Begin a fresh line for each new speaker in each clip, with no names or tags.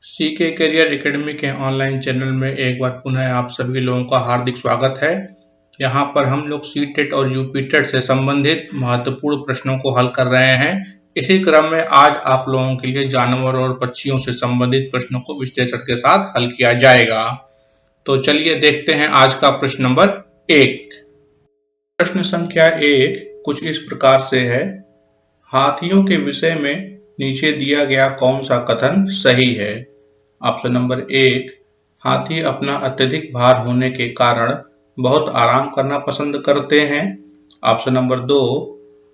C K career academy के online channel में एक बार पुनः आप सभी लोगों का हार्दिक स्वागत है। यहाँ पर हम लोग सीटेट और यूपीटेट से संबंधित महत्वपूर्ण प्रश्नों को हल कर रहे हैं। इसी क्रम में आज आप लोगों के लिए जानवर और पक्षियों से संबंधित प्रश्नों को विश्लेषण के साथ हल किया जाएगा। तो चलिए देखते हैं आज का प्रश्न नंबर 1। प्रश्न संख्या 1 कुछ इस प्रकार से है। हाथियों के विषय में नीचे दिया गया कौन सा कथन सही है? ऑप्शन नंबर 1, हाथी अपना अत्यधिक भार होने के कारण बहुत आराम करना पसंद करते हैं। ऑप्शन नंबर 2,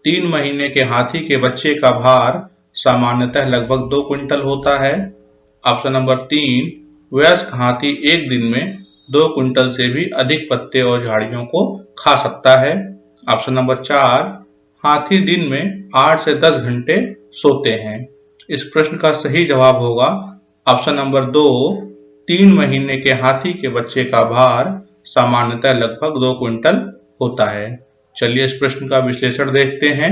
3 महीने के हाथी के बच्चे का भार सामान्यतः लगभग 2 क्विंटल होता है। ऑप्शन नंबर 3, वयस्क हाथी एक दिन में 2 क्विंटल से भी अधिक पत्ते और झाड़ियों को खा सकता है। ऑप्शन नंबर 4, हाथी दिन में 8 से 10 घंटे सोते हैं। इस प्रश्न का सही जवाब होगा ऑप्शन नंबर 2, 3 महीने के हाथी के बच्चे का भार सामान्यतः लगभग 2 क्विंटल होता है। चलिए इस प्रश्न का विश्लेषण देखते हैं।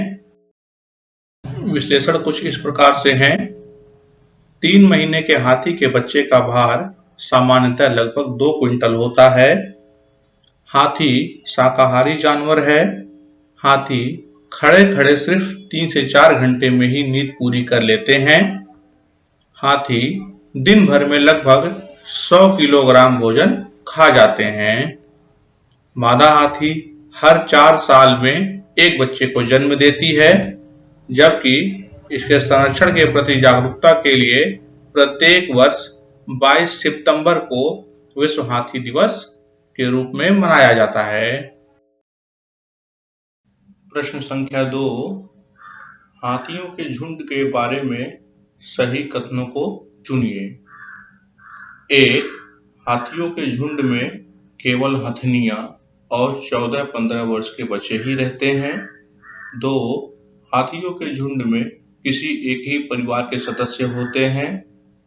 विश्लेषण कुछ इस प्रकार से है। 3 महीने के हाथी के बच्चे का भार सामान्यतः लगभग 2 क्विंटल होता है। हाथी शाकाहारी जानवर है। हाथी खड़े खड़े सिर्फ 3 से 4 घंटे में ही नींद पूरी कर लेते हैं। हाथी दिन भर में लगभग 100 किलोग्राम भोजन खा जाते हैं। मादा हाथी हर 4 साल में एक बच्चे को जन्म देती है, जबकि इसके संरक्षण के प्रति जागरूकता के लिए प्रत्येक वर्ष 22 सितंबर को विश्व हाथी दिवस के रूप में मनाया जाता है। प्रश्न संख्या 2, हाथियों के झुंड के बारे में सही कथनों को चुनिए। 1, हाथियों के झुंड में केवल हथनियां और 14-15 वर्ष के बच्चे ही रहते हैं। 2, हाथियों के झुंड में किसी एक ही परिवार के सदस्य होते हैं।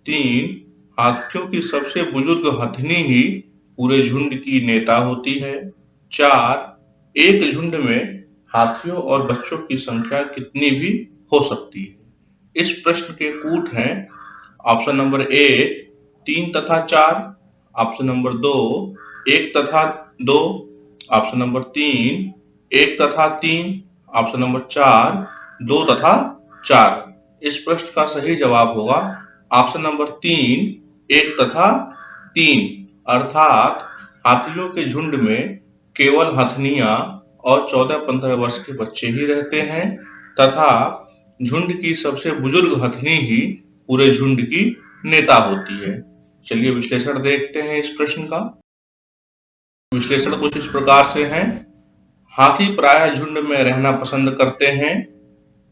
3, हाथियों की सबसे बुजुर्ग हथनी ही पूरे झुंड की नेता होती है। 4, एक झुंड में हाथियों और बच्चों की संख्या कितनी भी हो सकती है। इस प्रश्न के कूट हैं ऑप्शन नंबर 1, 3 तथा 4, ऑप्शन नंबर 2, 1 तथा 2, ऑप्शन नंबर 3, 1 तथा 3, ऑप्शन नंबर 4, 2 तथा 4। इस प्रश्न का सही जवाब होगा ऑप्शन नंबर 3, 1 तथा 3, अर्थात हाथियों के झुंड में केवल हथनियां और 14-15 वर्ष के बच्चे ही रहते हैं तथा झुंड की सबसे बुजुर्ग हथनी ही पूरे झुंड की नेता होती है। चलिए विश्लेषण देखते हैं इस प्रश्न का। विश्लेषण कुछ इस प्रकार से है। हाथी प्रायः झुंड में रहना पसंद करते हैं।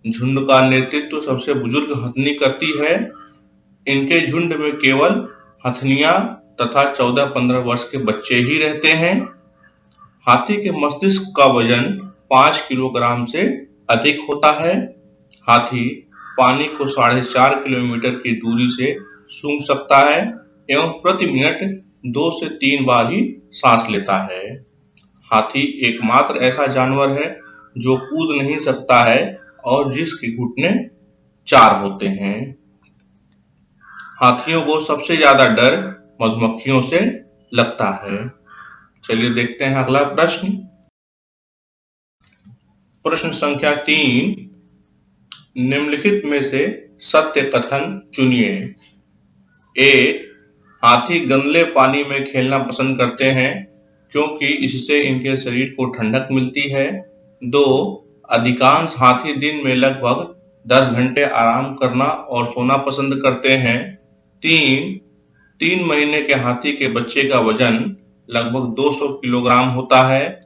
झुंड का नेतृत्व सबसे बुजुर्ग हथनी करती है। इनके झुंड में केवल हथनियां तथा 14-15 वर्ष के बच्चे ही रहते हैं। हाथी के मस्तिष्क का वजन 5 किलोग्राम से अधिक होता है। हाथी पानी को 4.5 किलोमीटर की दूरी से सूंघ सकता है एवं प्रति मिनट 2 से 3 बार ही सांस लेता है। हाथी एकमात्र ऐसा जानवर है जो कूद नहीं सकता है और जिसके घुटने 4 होते हैं। हाथियों को सबसे ज्यादा डर मधुमक्खियों से लगता है। चलिए देखते हैं अगला प्रश्न। प्रश्न संख्या 3, निम्नलिखित में से सत्य कथन चुनिए। 1, हाथी गंदले पानी में खेलना पसंद करते हैं क्योंकि इससे इनके शरीर को ठंडक मिलती है। 2, अधिकांश हाथी दिन में लगभग 10 घंटे आराम करना और सोना पसंद करते हैं। 3 महीने के हाथी के बच्चे का वजन लगभग 200 किलोग्राम होता है।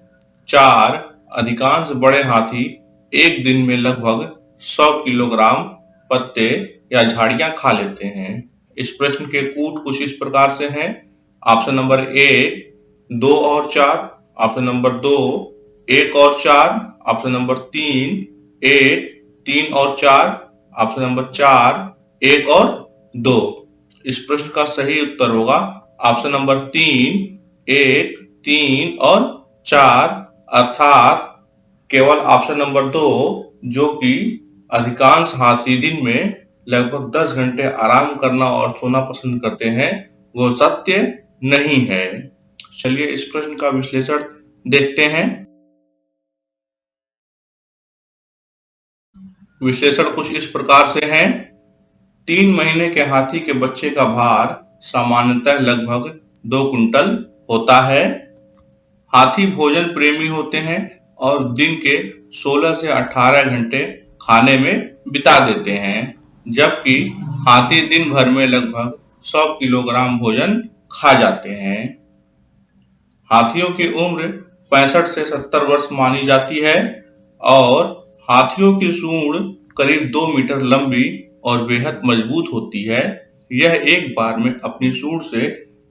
4, अधिकांश बड़े हाथी एक दिन में लगभग 100 किलोग्राम पत्ते या झाड़ियां खा लेते हैं। इस प्रश्न के कूट कुछ इस प्रकार से हैं। ऑप्शन नंबर 1, 2 और 4, ऑप्शन नंबर 2, 1 और 4, ऑप्शन नंबर 3, 1, 3 और 4, ऑप्शन नंबर 4, 1 और 2। इस प्रश्न का सही उत्तर होगा ऑप्शन नंबर 3, 1, 3 और 4, अर्थात केवल ऑप्शन नंबर 2 जो कि अधिकांश हाथी दिन में लगभग 10 घंटे आराम करना और सोना पसंद करते हैं, वो सत्य नहीं है। चलिए इस प्रश्न का विश्लेषण देखते हैं। विश्लेषण कुछ इस प्रकार से है। 3 महीने के हाथी के बच्चे का भार सामान्यतः लगभग 2 कुंटल होता है। हाथी भोजन प्रेमी होते हैं और दिन के 16 से 18 घंटे खाने में बिता देते हैं, जबकि हाथी दिन भर में लगभग 100 किलोग्राम भोजन खा जाते हैं। हाथियों की उम्र 65 से 70 वर्ष मानी जाती है और हाथियों की सूंड करीब 2 मीटर लंबी और बेहद मजबूत होती है। यह एक बार में अपनी सूंड से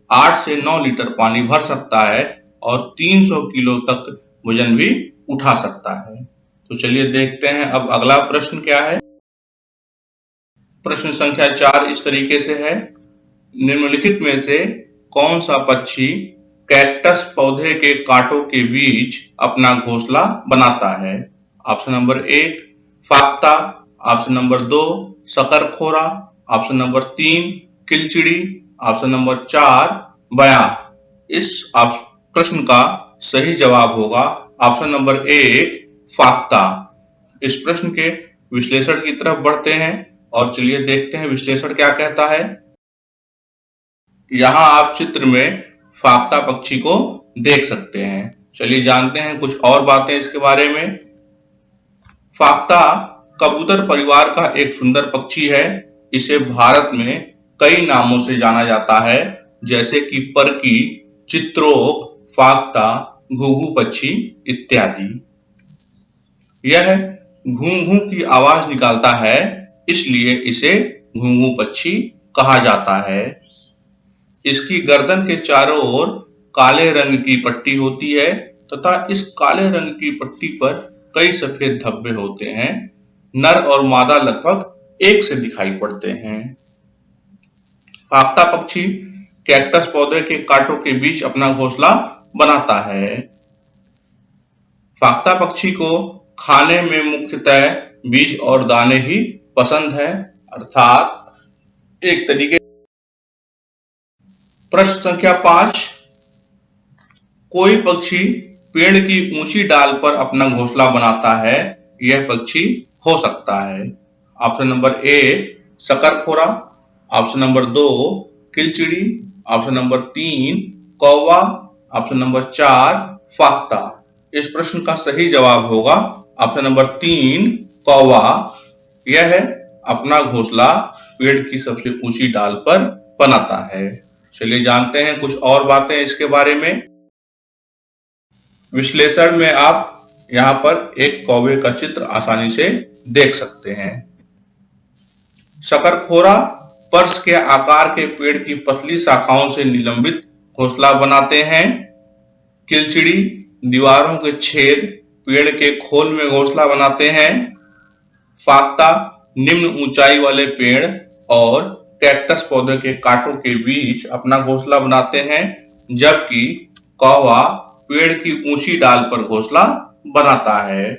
8 से 9 लीटर पानी भर सकता है और 300 किलो तक वजन भी उठा सकता है। तो चलिए देखते हैं अब अगला प्रश्न क्या है। प्रश्न संख्या 4 इस तरीके से है। निम्नलिखित में से कौन सा पक्षी कैक्टस पौधे के कांटों के बीच अपना घोंसला बनाता है? ऑप्शन नंबर 1 फाख्ता, ऑप्शन नंबर 2 शकरखोरा, ऑप्शन नंबर 3 किलचिड़ी, ऑप्शन नंबर 4 बयां। इस प्रश्न का सही जवाब होगा ऑप्शन नंबर 1 फाख्ता। इस प्रश्न के विश्लेषण की तरफ बढ़ते हैं और चलिए देखते हैं विश्लेषण क्या कहता है। यहाँ आप चित्र में फाख्ता पक्षी को देख सकते हैं। चलिए जानते हैं कुछ और बातें इसके बारे में। फाख्ता कबूतर परिवार का एक सुंदर पक्षी है। इसे भारत में कई नामों से जाना जाता है, जैसे कि परकी, चित्रोक, फाख्ता, घुघु पक्षी इत्यादि। यह घूं-घूं की आवाज निकालता है, इसलिए इसे घुंघू पक्षी कहा जाता है। इसकी गर्दन के चारों ओर काले रंग की पट्टी होती है तथा इस काले रंग की पट्टी पर कई सफेद धब्बे होते हैं। नर और मादा लगभग एक से दिखाई पड़ते हैं। फाख्ता पक्षी कैक्टस पौधे के कांटों के बीच अपना घोंसला बनाता है। फाख्ता पक्षी को खाने में मुख्यतः बीज और दाने ही पसंद है, अर्थात एक तरीके। प्रश्न संख्या 5, कोई पक्षी पेड़ की ऊंची डाल पर अपना घोंसला बनाता है, यह पक्षी हो सकता है। ऑप्शन नंबर 1 शकरखोरा, ऑप्शन नंबर 2 किलचिड़ी, ऑप्शन नंबर 3 कौवा, ऑप्शन नंबर 4 फाख्ता। इस प्रश्न का सही जवाब होगा ऑप्शन नंबर 3 कौवा। यह अपना घोंसला पेड़ की सबसे ऊंची डाल पर बनाता है। चलिए जानते हैं कुछ और बातें इसके बारे में। विश्लेषण में आप यहाँ पर एक कौवे का चित्र आसानी से देख सकते हैं। शकरखोरा पर्स के आकार के पेड़ की पतली शाखाओं से निलंबित घोंसला बनाते हैं। किलचिड़ी दीवारों के छेद पेड़ के खोल में घोंसला बनाते हैं। फाख्ता निम्न ऊंचाई वाले पेड़ और कैक्टस पौधे के कांटों के बीच अपना घोंसला बनाते हैं, जबकि कौवा पेड़ की ऊंची डाल पर घोंसला बनाता है।